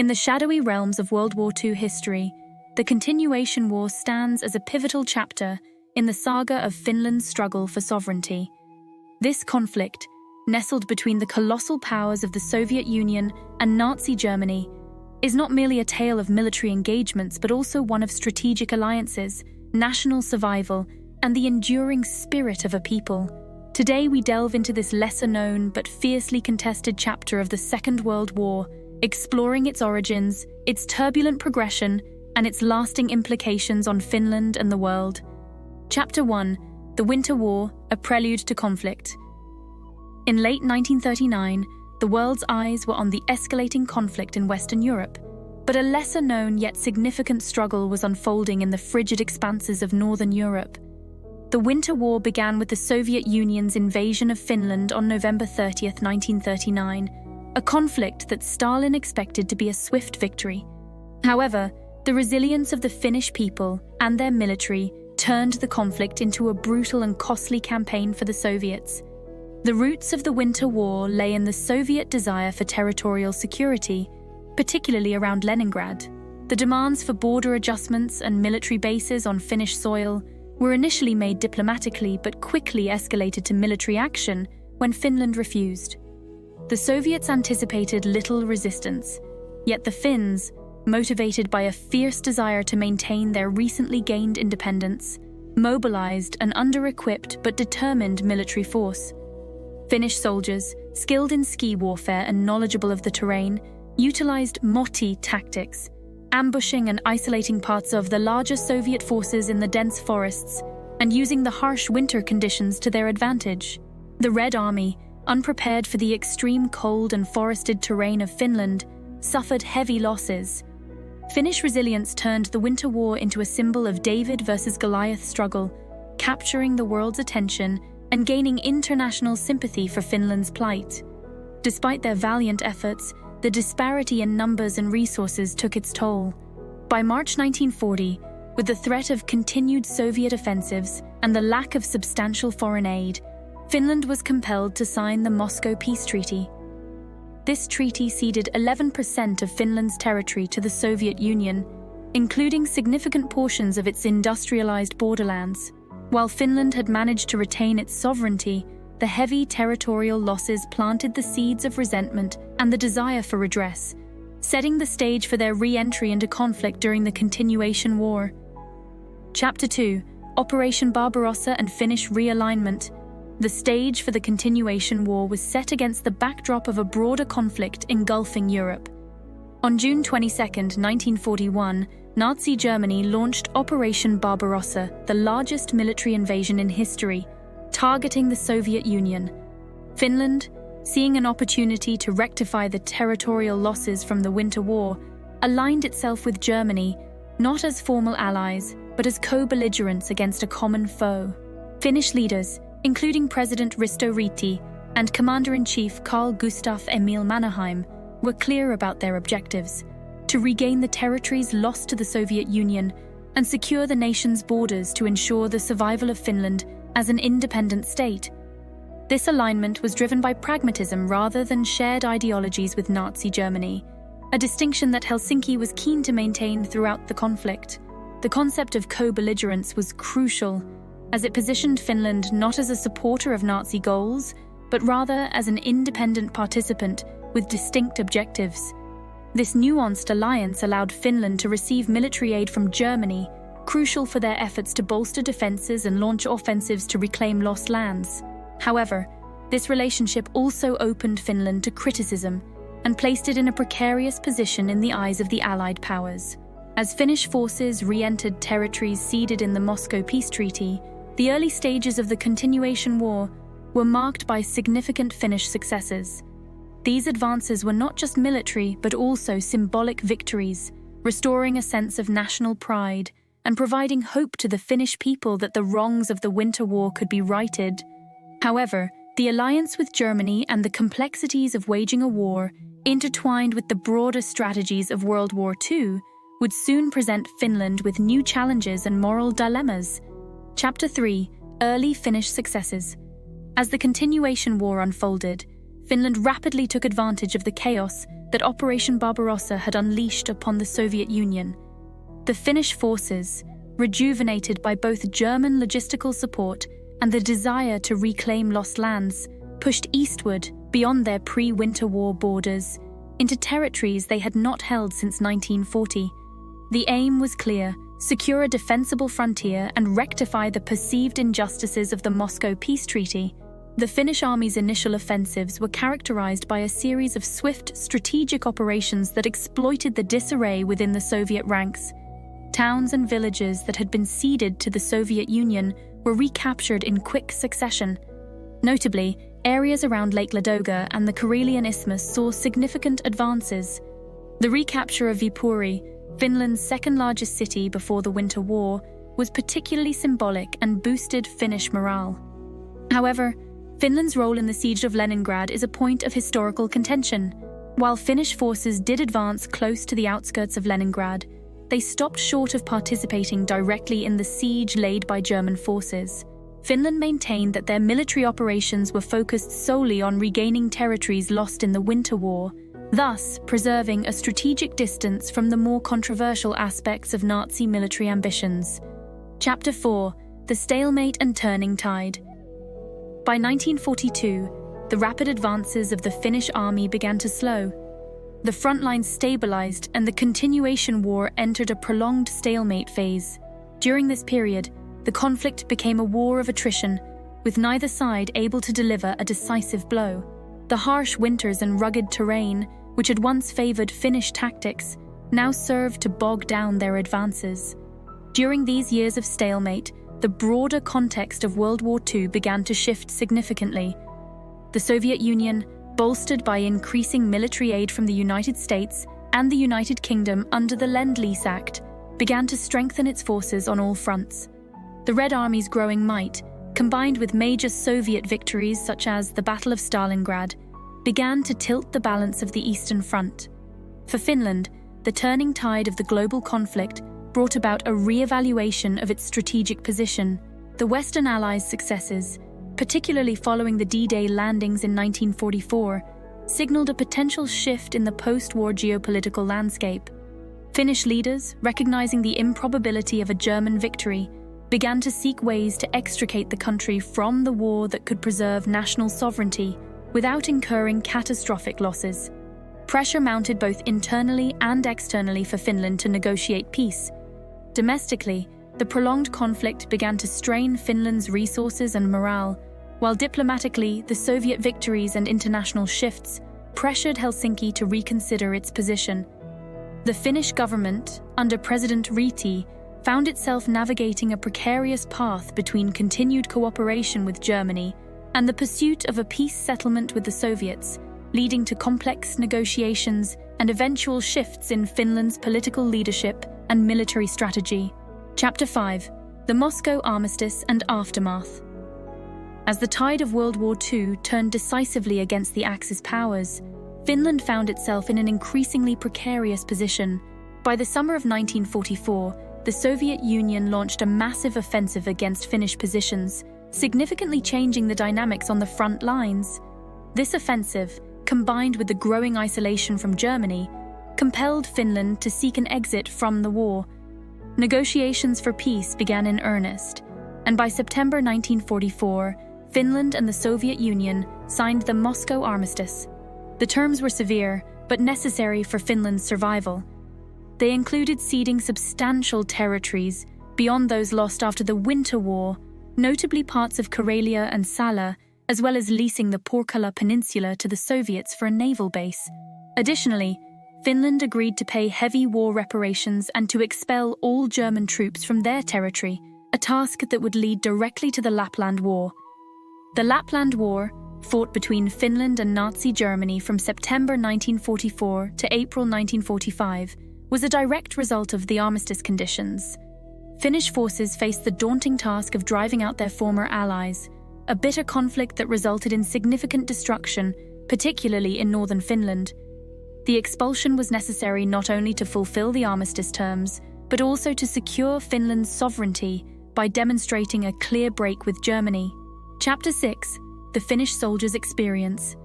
In the shadowy realms of World War II history, the Continuation War stands as a pivotal chapter in the saga of Finland's struggle for sovereignty. This conflict, nestled between the colossal powers of the Soviet Union and Nazi Germany, is not merely a tale of military engagements but also one of strategic alliances, national survival, and the enduring spirit of a people. Today we delve into this lesser-known but fiercely contested chapter of the Second World War, exploring its origins, its turbulent progression, and its lasting implications on Finland and the world. Chapter 1: The Winter War, a Prelude to Conflict. In late 1939, the world's eyes were on the escalating conflict in Western Europe, but a lesser-known yet significant struggle was unfolding in the frigid expanses of Northern Europe. The Winter War began with the Soviet Union's invasion of Finland on November 30th, 1939, a conflict that Stalin expected to be a swift victory. However, the resilience of the Finnish people and their military turned the conflict into a brutal and costly campaign for the Soviets. The roots of the Winter War lay in the Soviet desire for territorial security, particularly around Leningrad. The demands for border adjustments and military bases on Finnish soil were initially made diplomatically but quickly escalated to military action when Finland refused. The Soviets anticipated little resistance, yet the Finns, motivated by a fierce desire to maintain their recently gained independence, mobilized an under-equipped but determined military force. Finnish soldiers, skilled in ski warfare and knowledgeable of the terrain, utilized motti tactics, ambushing and isolating parts of the larger Soviet forces in the dense forests and using the harsh winter conditions to their advantage. The Red Army, unprepared for the extreme cold and forested terrain of Finland, suffered heavy losses. Finnish resilience turned the Winter War into a symbol of David versus Goliath struggle, capturing the world's attention and gaining international sympathy for Finland's plight. Despite their valiant efforts, the disparity in numbers and resources took its toll. By March 1940, with the threat of continued Soviet offensives and the lack of substantial foreign aid, Finland was compelled to sign the Moscow Peace Treaty. This treaty ceded 11% of Finland's territory to the Soviet Union, including significant portions of its industrialized borderlands. While Finland had managed to retain its sovereignty, the heavy territorial losses planted the seeds of resentment and the desire for redress, setting the stage for their re-entry into conflict during the Continuation War. Chapter 2: Operation Barbarossa and Finnish Realignment. The stage for the Continuation War was set against the backdrop of a broader conflict engulfing Europe. On June 22, 1941, Nazi Germany launched Operation Barbarossa, the largest military invasion in history, targeting the Soviet Union. Finland, seeing an opportunity to rectify the territorial losses from the Winter War, aligned itself with Germany, not as formal allies, but as co-belligerents against a common foe. Finnish leaders, including President Risto Ryti and Commander-in-Chief Carl Gustaf Emil Mannerheim, were clear about their objectives: to regain the territories lost to the Soviet Union and secure the nation's borders to ensure the survival of Finland as an independent state. This alignment was driven by pragmatism rather than shared ideologies with Nazi Germany, a distinction that Helsinki was keen to maintain throughout the conflict. The concept of co-belligerence was crucial, as it positioned Finland not as a supporter of Nazi goals, but rather as an independent participant with distinct objectives. This nuanced alliance allowed Finland to receive military aid from Germany, crucial for their efforts to bolster defenses and launch offensives to reclaim lost lands. However, this relationship also opened Finland to criticism and placed it in a precarious position in the eyes of the Allied powers. As Finnish forces re-entered territories ceded in the Moscow Peace Treaty, the early stages of the Continuation War were marked by significant Finnish successes. These advances were not just military, but also symbolic victories, restoring a sense of national pride and providing hope to the Finnish people that the wrongs of the Winter War could be righted. However, the alliance with Germany and the complexities of waging a war, intertwined with the broader strategies of World War II, would soon present Finland with new challenges and moral dilemmas. Chapter 3: Early Finnish Successes. As the Continuation War unfolded, Finland rapidly took advantage of the chaos that Operation Barbarossa had unleashed upon the Soviet Union. The Finnish forces, rejuvenated by both German logistical support and the desire to reclaim lost lands, pushed eastward beyond their pre-Winter War borders into territories they had not held since 1940. The aim was clear: secure a defensible frontier and rectify the perceived injustices of the Moscow Peace Treaty. The Finnish army's initial offensives were characterized by a series of swift, strategic operations that exploited the disarray within the Soviet ranks. Towns and villages that had been ceded to the Soviet Union were recaptured in quick succession. Notably, areas around Lake Ladoga and the Karelian Isthmus saw significant advances. The recapture of Viipuri, Finland's second-largest city before the Winter War, was particularly symbolic and boosted Finnish morale. However, Finland's role in the siege of Leningrad is a point of historical contention. While Finnish forces did advance close to the outskirts of Leningrad, they stopped short of participating directly in the siege laid by German forces. Finland maintained that their military operations were focused solely on regaining territories lost in the Winter War, thus preserving a strategic distance from the more controversial aspects of Nazi military ambitions. Chapter 4: The Stalemate and Turning Tide. By 1942, the rapid advances of the Finnish army began to slow. The front lines stabilized and the continuation war entered a prolonged stalemate phase. During this period, the conflict became a war of attrition, with neither side able to deliver a decisive blow. The harsh winters and rugged terrain, which had once favored Finnish tactics, now served to bog down their advances. During these years of stalemate, the broader context of World War II began to shift significantly. The Soviet Union, bolstered by increasing military aid from the United States and the United Kingdom under the Lend-Lease Act, began to strengthen its forces on all fronts. The Red Army's growing might, combined with major Soviet victories such as the Battle of Stalingrad, began to tilt the balance of the Eastern Front. For Finland, the turning tide of the global conflict brought about a re-evaluation of its strategic position. The Western Allies' successes, particularly following the D-Day landings in 1944, signaled a potential shift in the post-war geopolitical landscape. Finnish leaders, recognizing the improbability of a German victory, began to seek ways to extricate the country from the war that could preserve national sovereignty without incurring catastrophic losses. Pressure mounted both internally and externally for Finland to negotiate peace. Domestically, the prolonged conflict began to strain Finland's resources and morale, while diplomatically, the Soviet victories and international shifts pressured Helsinki to reconsider its position. The Finnish government, under President Ryti, found itself navigating a precarious path between continued cooperation with Germany and the pursuit of a peace settlement with the Soviets, leading to complex negotiations and eventual shifts in Finland's political leadership and military strategy. Chapter 5: The Moscow Armistice and Aftermath. As the tide of World War II turned decisively against the Axis powers, Finland found itself in an increasingly precarious position. By the summer of 1944, the Soviet Union launched a massive offensive against Finnish positions, significantly changing the dynamics on the front lines. This offensive, combined with the growing isolation from Germany, compelled Finland to seek an exit from the war. Negotiations for peace began in earnest, and by September 1944, Finland and the Soviet Union signed the Moscow Armistice. The terms were severe, but necessary for Finland's survival. They included ceding substantial territories beyond those lost after the Winter War, notably parts of Karelia and Salla, as well as leasing the Porkala Peninsula to the Soviets for a naval base. Additionally, Finland agreed to pay heavy war reparations and to expel all German troops from their territory, a task that would lead directly to the Lapland War. The Lapland War, fought between Finland and Nazi Germany from September 1944 to April 1945, was a direct result of the armistice conditions. Finnish forces faced the daunting task of driving out their former allies, a bitter conflict that resulted in significant destruction, particularly in northern Finland. The expulsion was necessary not only to fulfill the armistice terms, but also to secure Finland's sovereignty by demonstrating a clear break with Germany. Chapter 6: The Finnish Soldiers' Experience.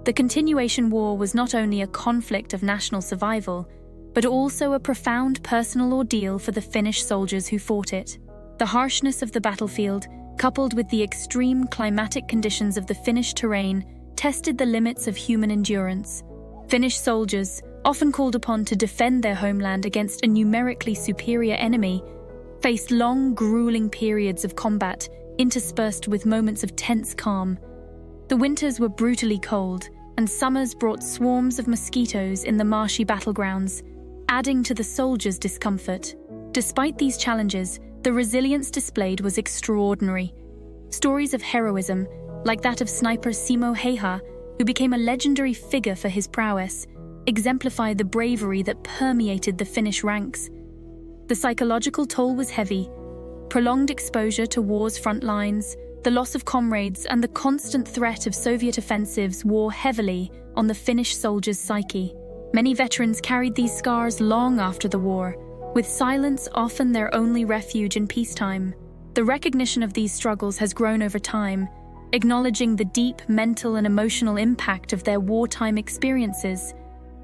The continuation war was not only a conflict of national survival, but also a profound personal ordeal for the Finnish soldiers who fought it. The harshness of the battlefield, coupled with the extreme climatic conditions of the Finnish terrain, tested the limits of human endurance. Finnish soldiers, often called upon to defend their homeland against a numerically superior enemy, faced long, grueling periods of combat, interspersed with moments of tense calm. The winters were brutally cold, and summers brought swarms of mosquitoes in the marshy battlegrounds, adding to the soldiers' discomfort. Despite these challenges, the resilience displayed was extraordinary. Stories of heroism, like that of sniper Simo Heiha, who became a legendary figure for his prowess, exemplify the bravery that permeated the Finnish ranks. The psychological toll was heavy. Prolonged exposure to war's front lines, the loss of comrades, and the constant threat of Soviet offensives wore heavily on the Finnish soldiers' psyche. Many veterans carried these scars long after the war, with silence often their only refuge in peacetime. The recognition of these struggles has grown over time, acknowledging the deep mental and emotional impact of their wartime experiences.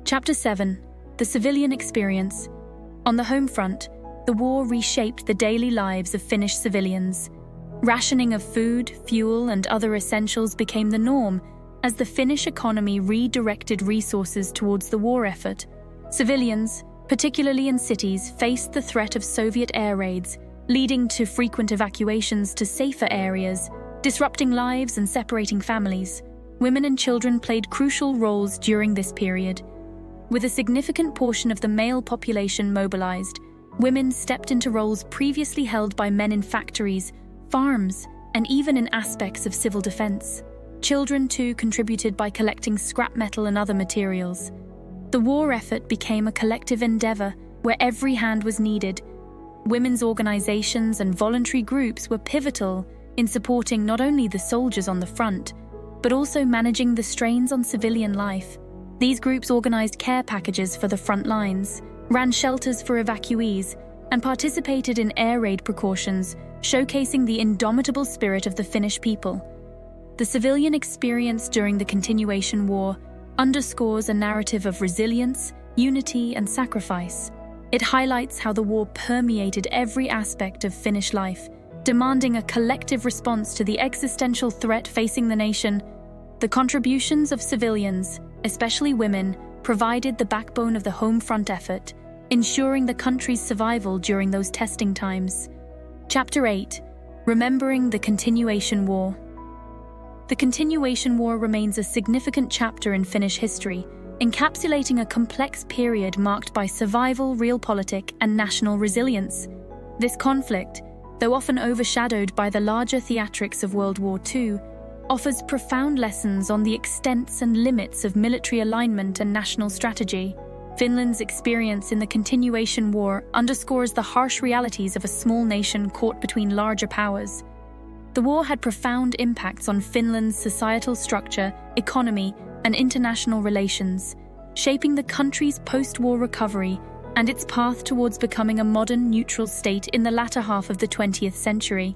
Chapter 7. The Civilian Experience. On the home front, the war reshaped the daily lives of Finnish civilians. Rationing of food, fuel, and other essentials became the norm as the Finnish economy redirected resources towards the war effort. Civilians, particularly in cities, faced the threat of Soviet air raids, leading to frequent evacuations to safer areas, disrupting lives and separating families. Women and children played crucial roles during this period. With a significant portion of the male population mobilized, women stepped into roles previously held by men in factories, farms, and even in aspects of civil defense. Children, too, contributed by collecting scrap metal and other materials. The war effort became a collective endeavor where every hand was needed. Women's organizations and voluntary groups were pivotal in supporting not only the soldiers on the front, but also managing the strains on civilian life. These groups organized care packages for the front lines, ran shelters for evacuees, and participated in air raid precautions, showcasing the indomitable spirit of the Finnish people. The civilian experience during the continuation war underscores a narrative of resilience, unity, and sacrifice. It highlights how the war permeated every aspect of Finnish life, demanding a collective response to the existential threat facing the nation. The contributions of civilians, especially women, provided the backbone of the home front effort, ensuring the country's survival during those testing times. Chapter 8. Remembering the Continuation War. The Continuation War remains a significant chapter in Finnish history, encapsulating a complex period marked by survival, realpolitik, and national resilience. This conflict, though often overshadowed by the larger theatrics of World War II, offers profound lessons on the extents and limits of military alignment and national strategy. Finland's experience in the Continuation War underscores the harsh realities of a small nation caught between larger powers. The war had profound impacts on Finland's societal structure, economy, and international relations, shaping the country's post-war recovery and its path towards becoming a modern, neutral state in the latter half of the 20th century.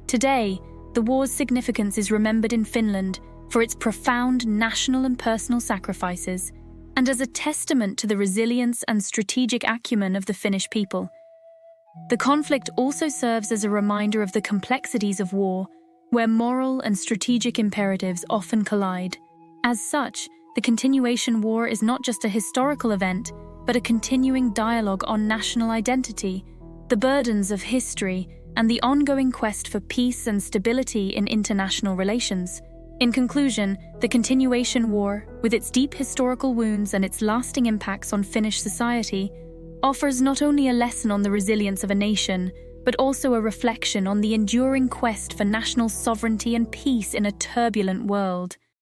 Today, the war's significance is remembered in Finland for its profound national and personal sacrifices, and as a testament to the resilience and strategic acumen of the Finnish people. The conflict also serves as a reminder of the complexities of war, where moral and strategic imperatives often collide. As such, the Continuation War is not just a historical event, but a continuing dialogue on national identity, the burdens of history, and the ongoing quest for peace and stability in international relations. In conclusion, the Continuation War, with its deep historical wounds and its lasting impacts on Finnish society, offers not only a lesson on the resilience of a nation, but also a reflection on the enduring quest for national sovereignty and peace in a turbulent world.